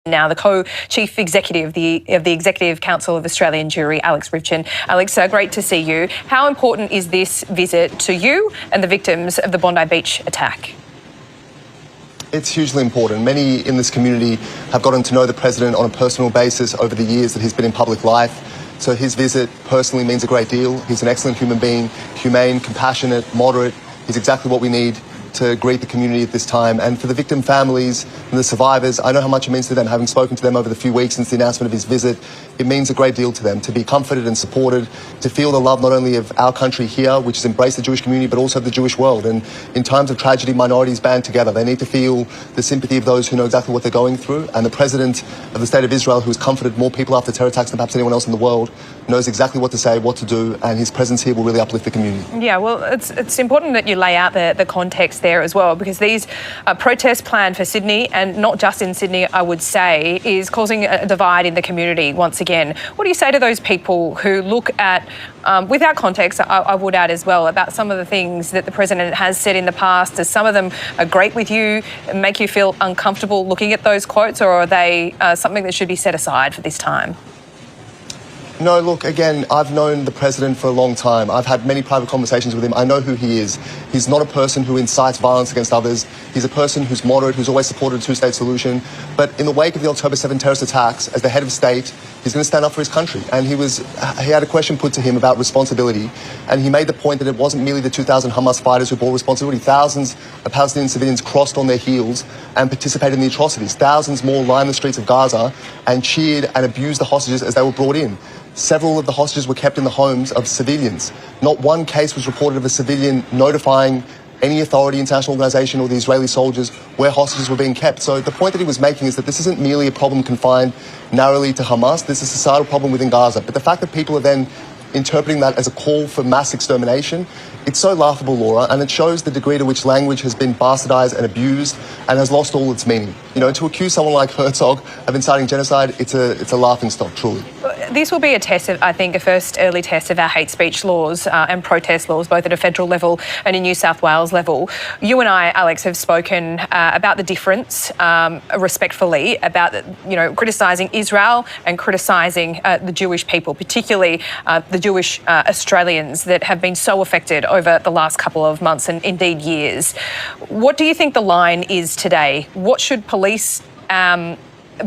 Now, the co-chief executive of the Executive Council of Australian Jury, Alex Rivchin. Alex, great to see you. How important is this visit to you and the victims of the Bondi Beach attack? It's hugely important. Many in this community have gotten to know the President on a personal basis over the years that he's been in public life. So his visit personally means a great deal. He's an excellent human being, humane, compassionate, moderate. He's exactly what we need to greet the community at this time. And for the victim families and the survivors, I know how much it means to them, having spoken to them over the few weeks since the announcement of his visit. It means a great deal to them to be comforted and supported, to feel the love not only of our country here, which has embraced the Jewish community, but also the Jewish world. And in times of tragedy, minorities band together. They need to feel the sympathy of those who know exactly what they're going through. And the President of the State of Israel, who has comforted more people after terror attacks than perhaps anyone else in the world, knows exactly what to say, what to do, and his presence here will really uplift the community. Yeah, well, it's important that you lay out the context there as well, because these protests planned for Sydney, and not just in Sydney, I would say, is causing a divide in the community once again. What do you say to those people who look at, without context, I would add as well, about some of the things that the President has said in the past? Does some of them grate with you, make you feel uncomfortable looking at those quotes, or are they something that should be set aside for this time? No, look, again, I've known the President for a long time. I've had many private conversations with him. I know who he is. He's not a person who incites violence against others. He's a person who's moderate, who's always supported a two-state solution. But in the wake of the October 7 terrorist attacks, as the head of state, he's going to stand up for his country. And he had a question put to him about responsibility. And he made the point that it wasn't merely the 2,000 Hamas fighters who bore responsibility. Thousands of Palestinian civilians crossed on their heels and participated in the atrocities. Thousands more lined the streets of Gaza and cheered and abused the hostages as they were brought in. Several of the hostages were kept in the homes of civilians. Not one case was reported of a civilian notifying any authority, international organisation, or the Israeli soldiers where hostages were being kept. So the point that he was making is that this isn't merely a problem confined narrowly to Hamas. This is a societal problem within Gaza. But the fact that people are then interpreting that as a call for mass extermination, it's so laughable, Laura, and it shows the degree to which language has been bastardised and abused and has lost all its meaning. You know, to accuse someone like Herzog of inciting genocide, it's a laughing stock, truly. This will be a test of, I think, a first early test of our hate speech laws and protest laws, both at a federal level and a New South Wales level. You and I, Alex, have spoken about the difference, respectfully, about, criticising Israel and criticising the Jewish people, particularly the Jewish Australians that have been so affected over the last couple of months and indeed years. What do you think the line is today? What should police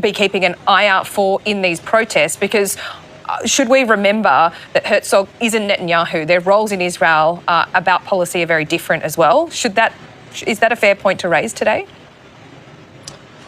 be keeping an eye out for in these protests? Because should we remember that Herzog isn't Netanyahu? Their roles in Israel about policy are very different as well. Is that a fair point to raise today?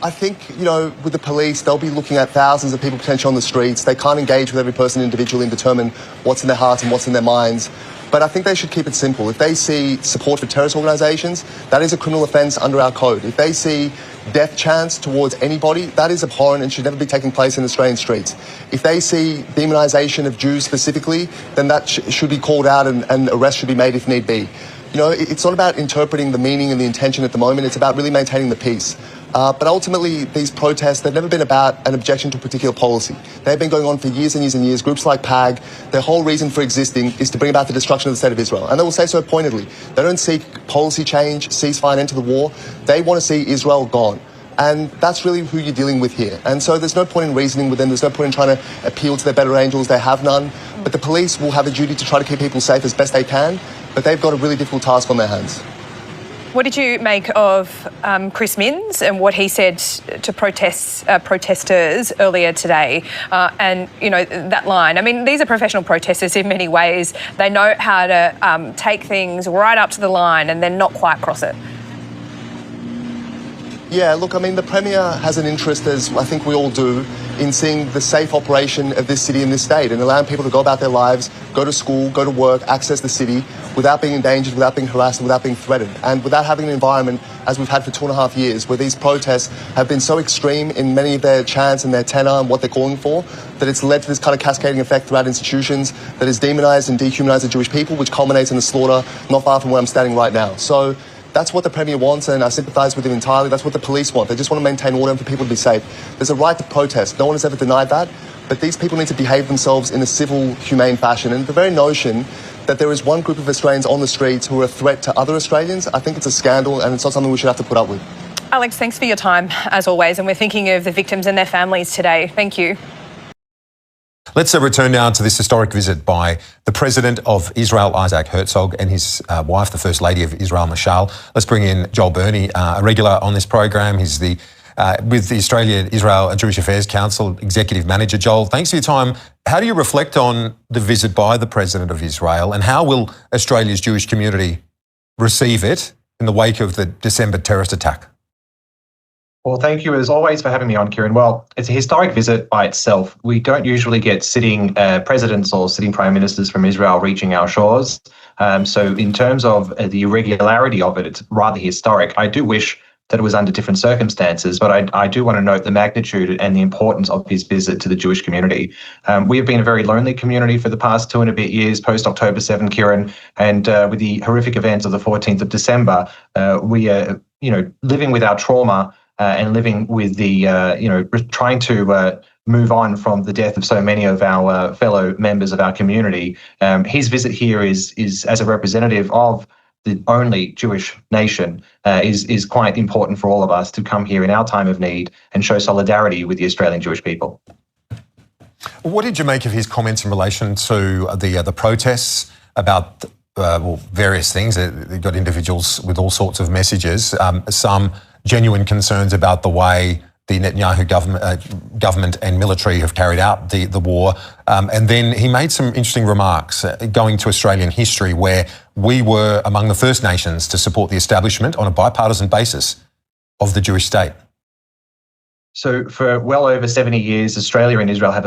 I think, with the police, they'll be looking at thousands of people potentially on the streets. They can't engage with every person individually and determine what's in their hearts and what's in their minds. But I think they should keep it simple. If they see support for terrorist organisations, that is a criminal offence under our code. If they see death chants towards anybody, that is abhorrent and should never be taking place in Australian streets. If they see demonisation of Jews specifically, then that should be called out and arrests should be made if need be. It's not about interpreting the meaning and the intention at the moment. It's about really maintaining the peace. But ultimately, these protests, they've never been about an objection to a particular policy. They've been going on for years and years and years. Groups like PAG, their whole reason for existing is to bring about the destruction of the State of Israel. And they will say so pointedly. They don't seek policy change, ceasefire, and end to the war. They want to see Israel gone. And that's really who you're dealing with here. And so there's no point in reasoning with them. There's no point in trying to appeal to their better angels. They have none. But the police will have a duty to try to keep people safe as best they can. But they've got a really difficult task on their hands. What did you make of Chris Minns and what he said to protesters earlier today? And, that line. I mean, these are professional protesters in many ways. They know how to take things right up to the line and then not quite cross it. Yeah, look, I mean, the Premier has an interest, as I think we all do, in seeing the safe operation of this city and this state and allowing people to go about their lives, go to school, go to work, access the city without being endangered, without being harassed, and without being threatened. And without having an environment, as we've had for 2.5 years, where these protests have been so extreme in many of their chants and their tenor and what they're calling for, that it's led to this kind of cascading effect throughout institutions that has demonised and dehumanised the Jewish people, which culminates in the slaughter not far from where I'm standing right now. So that's what the Premier wants, and I sympathise with him entirely. That's what the police want. They just want to maintain order and for people to be safe. There's a right to protest. No one has ever denied that. But these people need to behave themselves in a civil, humane fashion. And the very notion that there is one group of Australians on the streets who are a threat to other Australians, I think it's a scandal and it's not something we should have to put up with. Alex, thanks for your time, as always, and we're thinking of the victims and their families today. Thank you. Let's return now to this historic visit by the President of Israel, Isaac Herzog, and his wife, the First Lady of Israel, Michelle. Let's bring in Joel Burney, a regular on this program. He's with the Australia-Israel Jewish Affairs Council Executive Manager. Joel, thanks for your time. How do you reflect on the visit by the President of Israel, and how will Australia's Jewish community receive it in the wake of the December terrorist attack? Well, thank you as always for having me on, Kieran. Well, it's a historic visit by itself. We don't usually get sitting presidents or sitting prime ministers from Israel reaching our shores. So in terms of the irregularity of it, it's rather historic. I do wish that it was under different circumstances, but I do want to note the magnitude and the importance of his visit to the Jewish community. We have been a very lonely community for the past 2 and a bit years, post-October 7, Kieran, and with the horrific events of the 14th of December, we are, living with our trauma and living with the, trying to move on from the death of so many of our fellow members of our community. His visit here is as a representative of the only Jewish nation, is quite important for all of us to come here in our time of need and show solidarity with the Australian Jewish people. What did you make of his comments in relation to the protests about various things? They got individuals with all sorts of messages, some genuine concerns about the way the Netanyahu government and military have carried out the war. And then he made some interesting remarks going to Australian history, where we were among the first nations to support the establishment on a bipartisan basis of the Jewish state. So for well over 70 years, Australia and Israel have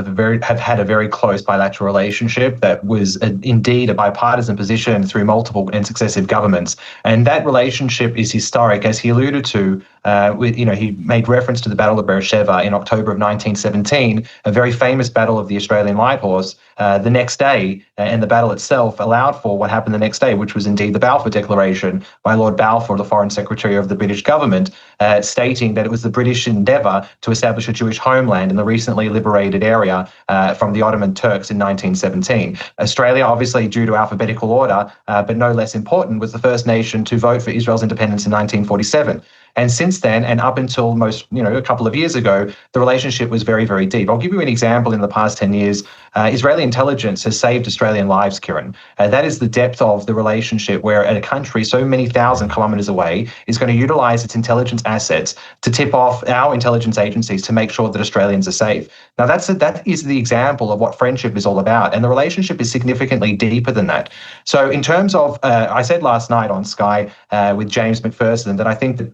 had a very close bilateral relationship that was indeed a bipartisan position through multiple and successive governments. And that relationship is historic, as he alluded to. He made reference to the Battle of Beersheba in October of 1917, a very famous battle of the Australian Light Horse. The next day, and the battle itself allowed for what happened the next day, which was indeed the Balfour Declaration by Lord Balfour, the Foreign Secretary of the British government, stating that it was the British endeavour to establish a Jewish homeland in the recently liberated area from the Ottoman Turks in 1917. Australia, obviously due to alphabetical order, but no less important, was the first nation to vote for Israel's independence in 1947. And since then, and up until a couple of years ago, the relationship was very, very deep. I'll give you an example. In the past 10 years, Israeli intelligence has saved Australian lives, Kieran. That is the depth of the relationship, where a country so many thousand kilometres away is going to utilise its intelligence assets to tip off our intelligence agencies to make sure that Australians are safe. Now, that is the example of what friendship is all about, and the relationship is significantly deeper than that. So in terms of, I said last night on Sky with James McPherson that I think that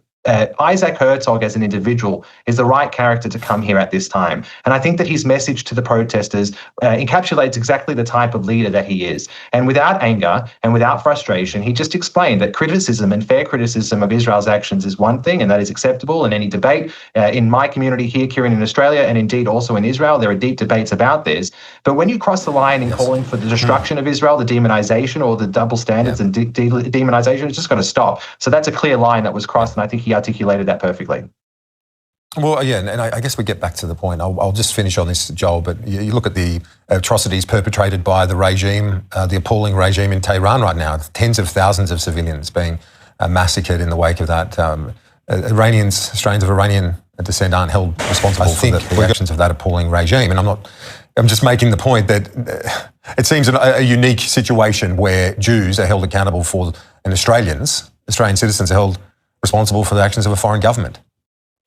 Isaac Herzog as an individual is the right character to come here at this time. And I think that his message to the protesters encapsulates exactly the type of leader that he is. And without anger and without frustration, he just explained that criticism and fair criticism of Israel's actions is one thing, and that is acceptable in any debate. In my community here, Kieran, in Australia, and indeed also in Israel, there are deep debates about this. But when you cross the line in calling for the destruction of Israel, the demonization or the double standards and demonization, it's just got to stop. So that's a clear line that was crossed, and I think he articulated that perfectly. Well, yeah, and I guess we get back to the point. I'll just finish on this, Joel, but you look at the atrocities perpetrated by the regime, the appalling regime in Tehran right now. Tens of thousands of civilians being massacred in the wake of that. Strains of Iranian descent aren't held responsible for the actions of that appalling regime. And I'm just making the point that it seems a unique situation where Jews are held accountable for, and Australian citizens are held responsible for the actions of a foreign government.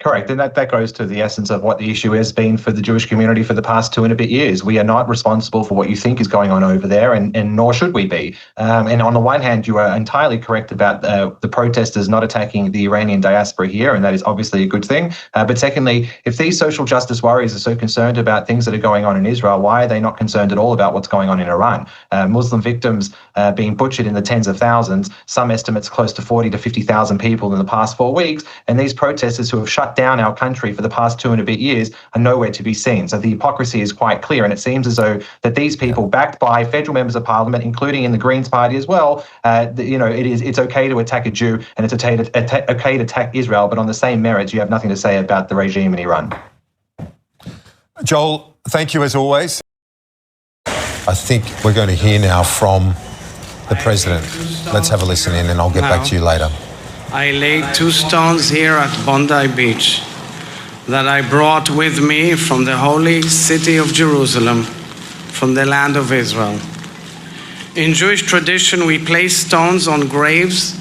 Correct. And that goes to the essence of what the issue has been for the Jewish community for the past 2 and a bit years. We are not responsible for what you think is going on over there, and nor should we be. And on the one hand, you are entirely correct about the protesters not attacking the Iranian diaspora here, and that is obviously a good thing. But secondly, if these social justice warriors are so concerned about things that are going on in Israel, why are they not concerned at all about what's going on in Iran? Muslim victims being butchered in the tens of thousands, some estimates close to 40 to 50,000 people in the past 4 weeks, and these protesters who have shut down our country for the past 2 and a bit years are nowhere to be seen. So the hypocrisy is quite clear, and it seems as though that these people, backed by federal members of parliament, including in the Greens party as well, it's okay to attack a Jew and it's okay to attack Israel, but on the same merits, you have nothing to say about the regime in Iran. Joel, thank you as always. I think we're going to hear now from the President. Let's have a listen in, and I'll get back to you later. I laid 2 stones here at Bondi Beach that I brought with me from the holy city of Jerusalem, from the land of Israel. In Jewish tradition, we place stones on graves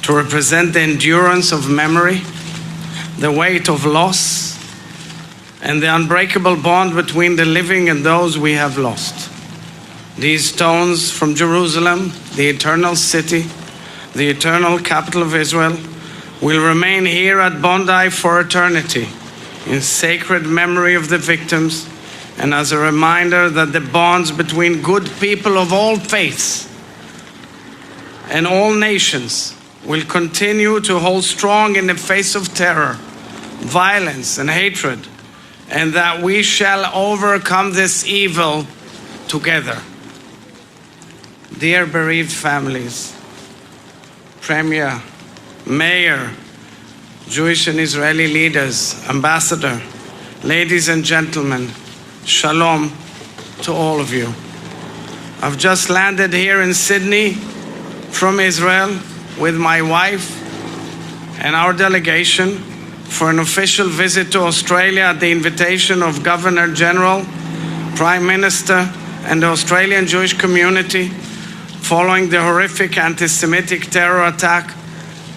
to represent the endurance of memory, the weight of loss, and the unbreakable bond between the living and those we have lost. These stones from Jerusalem, the eternal city, the eternal capital of Israel, will remain here at Bondi for eternity, in sacred memory of the victims, and as a reminder that the bonds between good people of all faiths and all nations will continue to hold strong in the face of terror, violence, and hatred, and that we shall overcome this evil together. Dear bereaved families, Premier, Mayor, Jewish and Israeli leaders, Ambassador, ladies and gentlemen, Shalom to all of you. I've just landed here in Sydney from Israel with my wife and our delegation for an official visit to Australia at the invitation of Governor General, Prime Minister, and the Australian Jewish community following the horrific anti-Semitic terror attack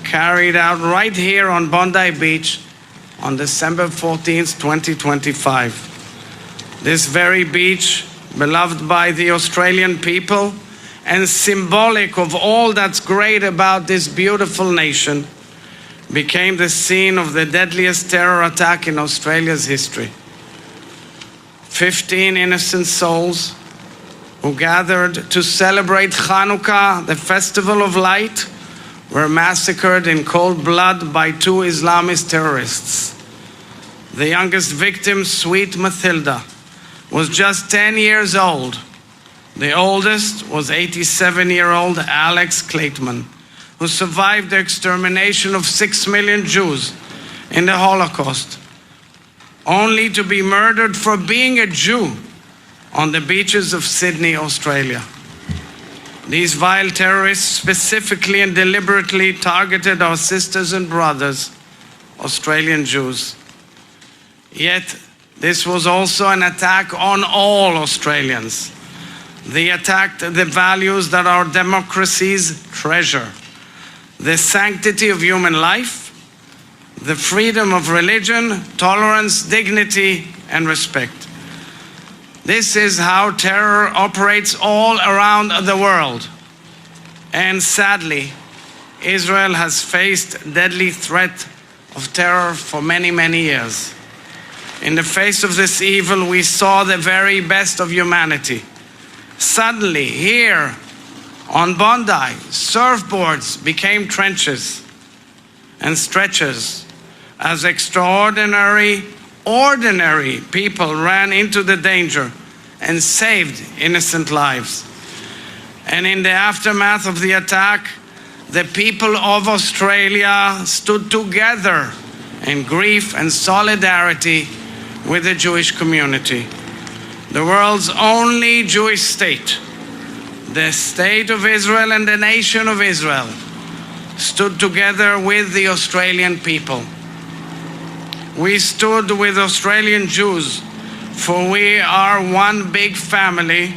carried out right here on Bondi Beach on December 14th, 2025. This very beach, beloved by the Australian people and symbolic of all that's great about this beautiful nation, became the scene of the deadliest terror attack in Australia's history. 15 innocent souls who gathered to celebrate Hanukkah, the festival of light, were massacred in cold blood by 2 Islamist terrorists. The youngest victim, Sweet Mathilda, was just 10 years old. The oldest was 87-year-old Alex Clayton, who survived the extermination of 6 million Jews in the Holocaust, only to be murdered for being a Jew on the beaches of Sydney, Australia. These vile terrorists specifically and deliberately targeted our sisters and brothers, Australian Jews. Yet, this was also an attack on all Australians. They attacked the values that our democracies treasure: the sanctity of human life, the freedom of religion, tolerance, dignity, and respect. This is how terror operates all around the world. And sadly, Israel has faced deadly threat of terror for many, many years. In the face of this evil, we saw the very best of humanity. Suddenly, here on Bondi, surfboards became trenches and stretchers as ordinary people ran into the danger and saved innocent lives. And in the aftermath of the attack, the people of Australia stood together in grief and solidarity with the Jewish community. The world's only Jewish state, the state of Israel and the nation of Israel, stood together with the Australian people. We stood with Australian Jews, for we are one big family,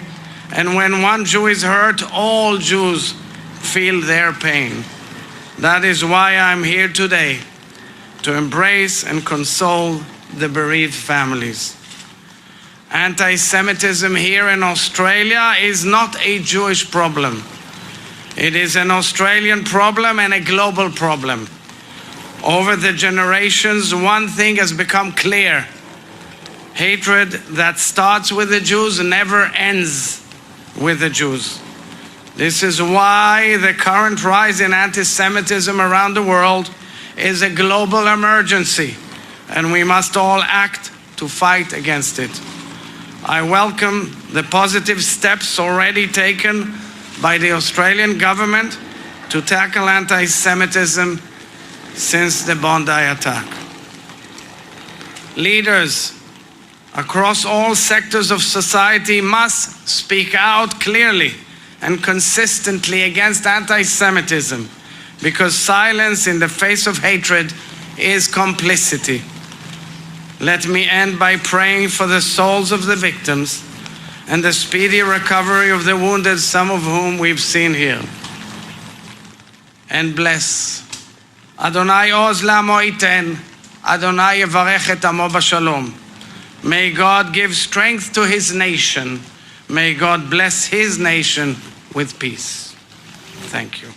and when one Jew is hurt, all Jews feel their pain. That is why I'm here today, to embrace and console the bereaved families. Anti-Semitism here in Australia is not a Jewish problem. It is an Australian problem and a global problem. Over the generations, one thing has become clear: hatred that starts with the Jews never ends with the Jews. This is why the current rise in anti-Semitism around the world is a global emergency, and we must all act to fight against it. I welcome the positive steps already taken by the Australian government to tackle anti-Semitism since the Bondi attack. Leaders across all sectors of society must speak out clearly and consistently against anti-Semitism because silence in the face of hatred is complicity. Let me end by praying for the souls of the victims and the speedy recovery of the wounded, some of whom we've seen here. And bless. Adonai oz la'amo iten, Adonai yevarech et amo b'shalom. May God give strength to his nation. May God bless his nation with peace. Thank you.